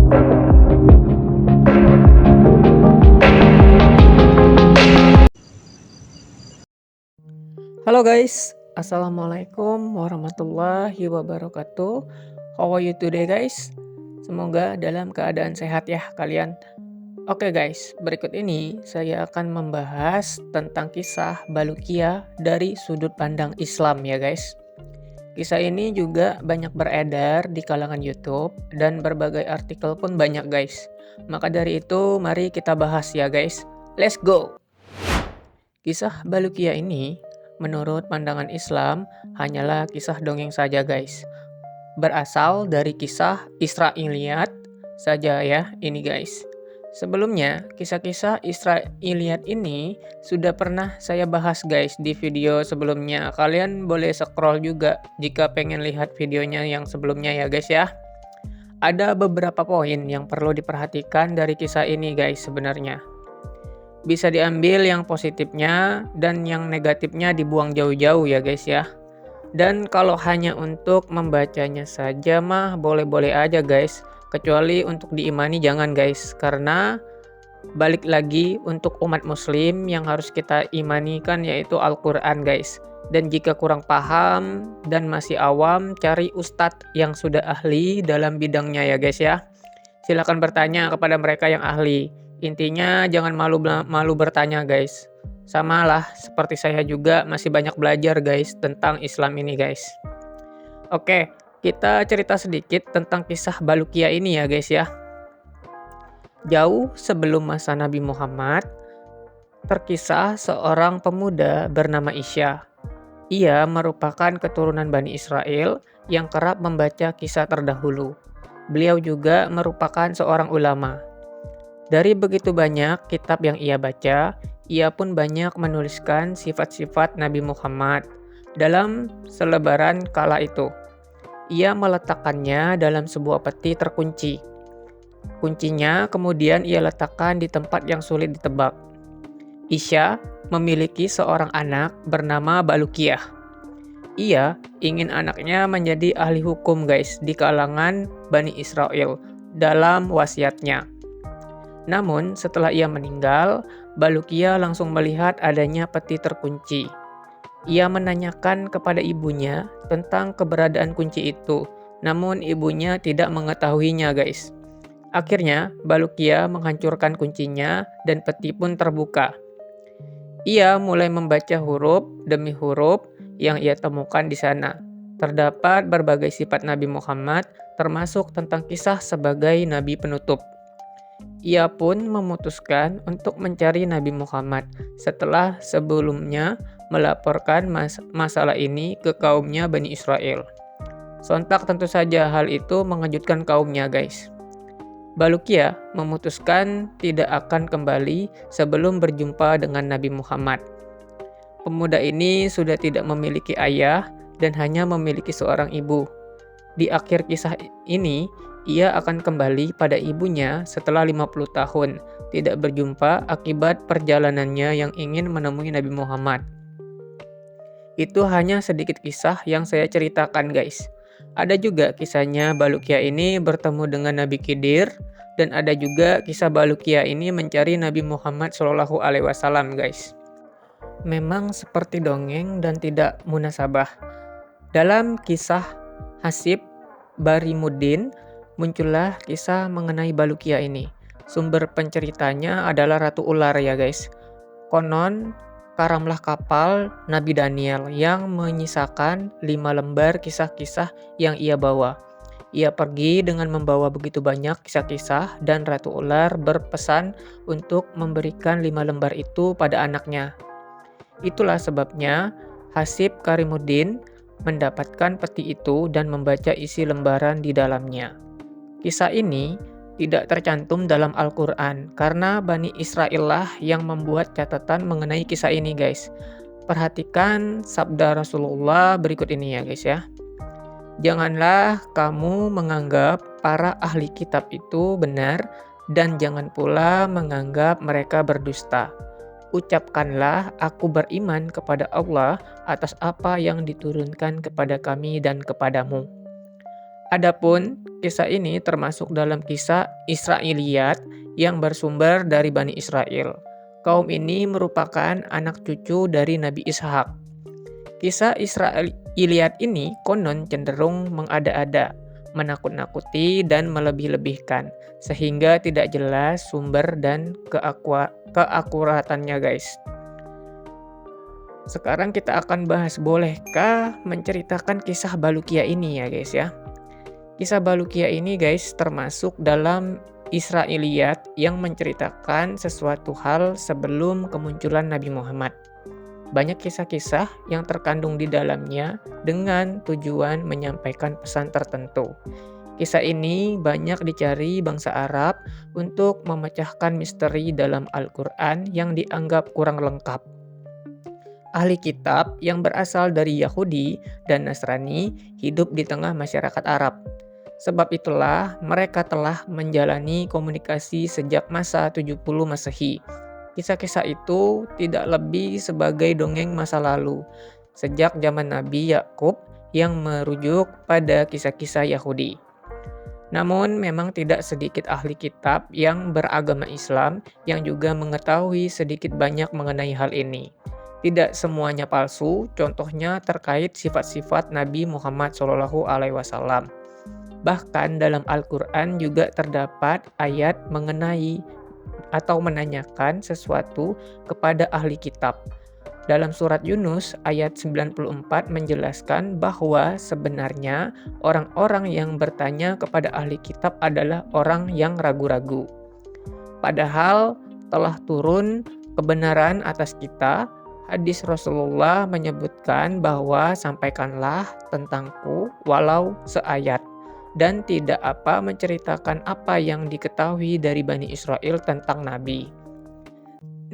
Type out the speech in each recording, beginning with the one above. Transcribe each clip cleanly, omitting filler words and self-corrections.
Halo guys, Assalamualaikum warahmatullahi wabarakatuh. How are you today guys? Semoga dalam keadaan sehat ya kalian. Oke guys, berikut ini saya akan membahas tentang kisah Balukia dari sudut pandang Islam ya guys. Kisah ini juga banyak beredar di kalangan YouTube dan berbagai artikel pun banyak guys. Maka dari itu mari kita bahas ya guys. Let's go! Kisah Balukia ini menurut pandangan Islam hanyalah kisah dongeng saja guys. Berasal dari kisah Israiliyat saja ya ini guys. Sebelumnya kisah-kisah Israiliyat ini sudah pernah saya bahas guys di video sebelumnya. Kalian boleh scroll juga jika pengen lihat videonya yang sebelumnya ya guys ya. Ada beberapa poin yang perlu diperhatikan dari kisah ini guys sebenarnya. Bisa diambil yang positifnya dan yang negatifnya dibuang jauh-jauh ya guys ya. Dan kalau hanya untuk membacanya saja mah boleh-boleh aja guys. Kecuali untuk diimani jangan guys. Karena balik lagi untuk umat muslim yang harus kita imanikan yaitu Al-Quran guys. Dan jika kurang paham dan masih awam, cari ustadz yang sudah ahli dalam bidangnya ya guys ya. Silakan bertanya kepada mereka yang ahli. Intinya jangan malu bertanya guys. Sama lah seperti saya juga masih banyak belajar guys tentang Islam ini guys. Oke, kita cerita sedikit tentang kisah Balukia ini ya guys ya. Jauh sebelum masa Nabi Muhammad, terkisah seorang pemuda bernama Isya. Ia merupakan keturunan Bani Israel yang kerap membaca kisah terdahulu. Beliau juga merupakan seorang ulama. Dari begitu banyak kitab yang ia baca, ia pun banyak menuliskan sifat-sifat Nabi Muhammad dalam selebaran kala itu. Ia meletakkannya dalam sebuah peti terkunci. Kuncinya kemudian ia letakkan di tempat yang sulit ditebak. Isya memiliki seorang anak bernama Balukiah. Ia ingin anaknya menjadi ahli hukum guys di kalangan Bani Israel dalam wasiatnya. Namun setelah ia meninggal, Balukia langsung melihat adanya peti terkunci. Ia menanyakan kepada ibunya tentang keberadaan kunci itu, namun ibunya tidak mengetahuinya guys. Akhirnya Balukia menghancurkan kuncinya dan peti pun terbuka. Ia mulai membaca huruf demi huruf yang ia temukan di sana. Terdapat berbagai sifat Nabi Muhammad, termasuk tentang kisah sebagai nabi penutup. Ia pun memutuskan untuk mencari Nabi Muhammad setelah sebelumnya melaporkan masalah ini ke kaumnya Bani Israel. Sontak tentu saja hal itu mengejutkan kaumnya guys. Balukia memutuskan tidak akan kembali sebelum berjumpa dengan Nabi Muhammad. Pemuda ini sudah tidak memiliki ayah dan hanya memiliki seorang ibu. Di akhir kisah ini, ia akan kembali pada ibunya setelah 50 tahun tidak berjumpa akibat perjalanannya yang ingin menemui Nabi Muhammad. Itu hanya sedikit kisah yang saya ceritakan guys. Ada juga kisahnya Balukia ini bertemu dengan Nabi Khidir dan ada juga kisah Balukia ini mencari Nabi Muhammad SAW guys. Memang seperti dongeng dan tidak munasabah. Dalam kisah Hasib Barimuddin muncullah kisah mengenai Balukia ini. Sumber penceritanya adalah Ratu Ular ya guys. Konon karamlah kapal Nabi Daniel yang menyisakan 5 lembar kisah-kisah yang ia bawa. Ia pergi dengan membawa begitu banyak kisah-kisah dan Ratu Ular berpesan untuk memberikan 5 lembar itu pada anaknya. Itulah sebabnya Hasib Karimuddin mendapatkan peti itu dan membaca isi lembaran di dalamnya. Kisah ini tidak tercantum dalam Al-Quran karena Bani Israel lah yang membuat catatan mengenai kisah ini guys. Perhatikan sabda Rasulullah berikut ini ya guys ya. Janganlah kamu menganggap para ahli kitab itu benar dan jangan pula menganggap mereka berdusta. Ucapkanlah aku beriman kepada Allah atas apa yang diturunkan kepada kami dan kepadamu. Adapun kisah ini termasuk dalam kisah Israiliyat yang bersumber dari Bani Israel. Kaum ini merupakan anak cucu dari Nabi Ishak. Kisah Israiliyat ini konon cenderung mengada-ada, menakut-nakuti dan melebih-lebihkan, sehingga tidak jelas sumber dan keakuratannya guys. Sekarang kita akan bahas, bolehkah menceritakan kisah Balukia ini ya guys ya. Kisah Balukia ini guys termasuk dalam Israiliyat yang menceritakan sesuatu hal sebelum kemunculan Nabi Muhammad. Banyak kisah-kisah yang terkandung di dalamnya dengan tujuan menyampaikan pesan tertentu. Kisah ini banyak dicari bangsa Arab untuk memecahkan misteri dalam Al-Quran yang dianggap kurang lengkap. Ahli kitab yang berasal dari Yahudi dan Nasrani hidup di tengah masyarakat Arab. Sebab itulah mereka telah menjalani komunikasi sejak masa 70 Masehi. Kisah-kisah itu tidak lebih sebagai dongeng masa lalu, sejak zaman Nabi Yakub yang merujuk pada kisah-kisah Yahudi. Namun memang tidak sedikit ahli kitab yang beragama Islam yang juga mengetahui sedikit banyak mengenai hal ini. Tidak semuanya palsu, contohnya terkait sifat-sifat Nabi Muhammad SAW. Bahkan dalam Al-Quran juga terdapat ayat mengenai atau menanyakan sesuatu kepada ahli kitab. Dalam surat Yunus ayat 94 menjelaskan bahwa sebenarnya orang-orang yang bertanya kepada ahli kitab adalah orang yang ragu-ragu. Padahal telah turun kebenaran atas kita. Hadis Rasulullah menyebutkan bahwa sampaikanlah tentangku walau seayat, dan tidak apa menceritakan apa yang diketahui dari Bani Israel tentang Nabi.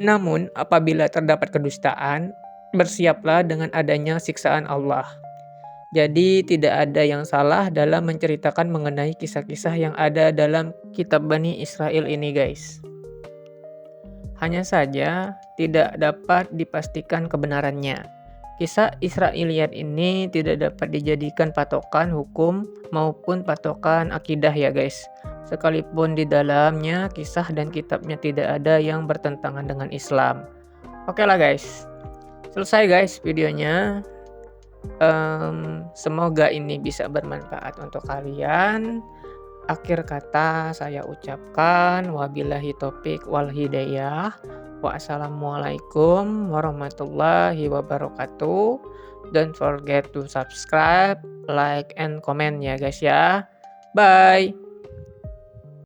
Namun apabila terdapat kedustaan, bersiaplah dengan adanya siksaan Allah. Jadi tidak ada yang salah dalam menceritakan mengenai kisah-kisah yang ada dalam kitab Bani Israel ini guys. Hanya saja tidak dapat dipastikan kebenarannya. Kisah Israiliyat ini tidak dapat dijadikan patokan hukum maupun patokan akidah ya guys. Sekalipun di dalamnya kisah dan kitabnya tidak ada yang bertentangan dengan Islam. Oke lah guys, selesai guys videonya. Semoga ini bisa bermanfaat untuk kalian. Akhir kata saya ucapkan wabillahi taufiq wal hidayah. Wassalamualaikum warahmatullahi wabarakatuh. Don't forget to subscribe, like, and comment ya guys ya. Bye.